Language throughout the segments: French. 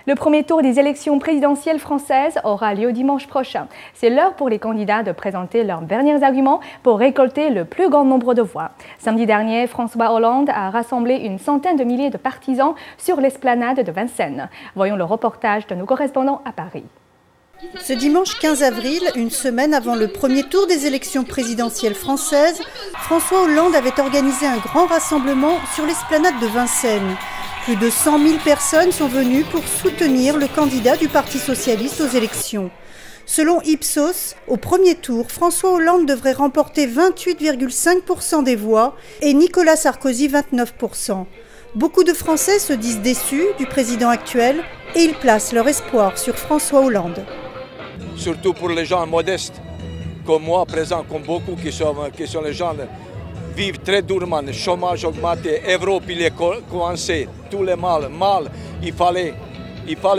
Le premier tour des élections présidentielles françaises aura lieu dimanche prochain. C'est l'heure pour les candidats de présenter leurs derniers arguments pour récolter le plus grand nombre de voix. Samedi dernier, François Hollande a rassemblé une centaine de milliers de partisans sur l'esplanade de Vincennes. Voyons le reportage de nos correspondants à Paris. Ce dimanche 15 avril, une semaine avant le premier tour des élections présidentielles françaises, François Hollande avait organisé un grand rassemblement sur l'esplanade de Vincennes. Plus de 100 000 personnes sont venues pour soutenir le candidat du Parti socialiste aux élections. Selon Ipsos, au premier tour, François Hollande devrait remporter 28,5% des voix et Nicolas Sarkozy 29%. Beaucoup de Français se disent déçus du président actuel et ils placent leur espoir sur François Hollande. Surtout pour les gens modestes, comme moi, présent, comme beaucoup qui sont les gens vivent très durement, le chômage augmenté, l'Europe il est coincé, tout le mal, il fallait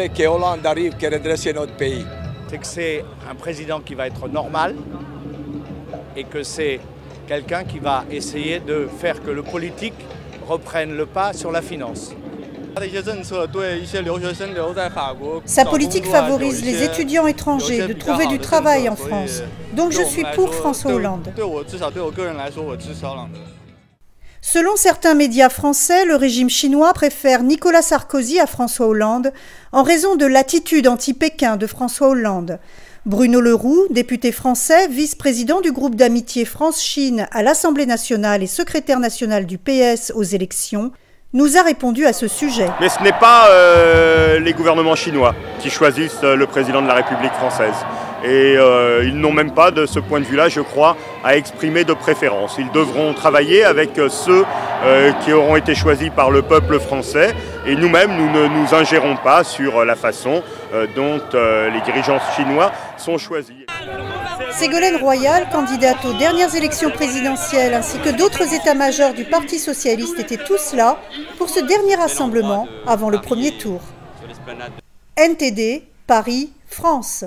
que Hollande arrive, qu'il redresse notre pays. C'est que c'est un président qui va être normal et que c'est quelqu'un qui va essayer de faire que le politique reprenne le pas sur la finance. Sa politique favorise les étudiants étrangers de trouver du travail en France. Donc je suis pour François Hollande. Selon certains médias français, le régime chinois préfère Nicolas Sarkozy à François Hollande en raison de l'attitude anti-Pékin de François Hollande. Bruno Leroux, député français, vice-président du groupe d'amitié France-Chine à l'Assemblée nationale et secrétaire national du PS aux élections, nous a répondu à ce sujet. Mais ce n'est pas les gouvernements chinois qui choisissent le président de la République française. Et ils n'ont même pas, de ce point de vue-là, je crois, à exprimer de préférence. Ils devront travailler avec ceux qui auront été choisis par le peuple français. Et nous-mêmes, nous ne nous ingérons pas sur la façon dont les dirigeants chinois sont choisis. Ségolène Royal, candidate aux dernières élections présidentielles, ainsi que d'autres états-majors du Parti socialiste étaient tous là pour ce dernier rassemblement avant le premier tour. NTD, Paris, France.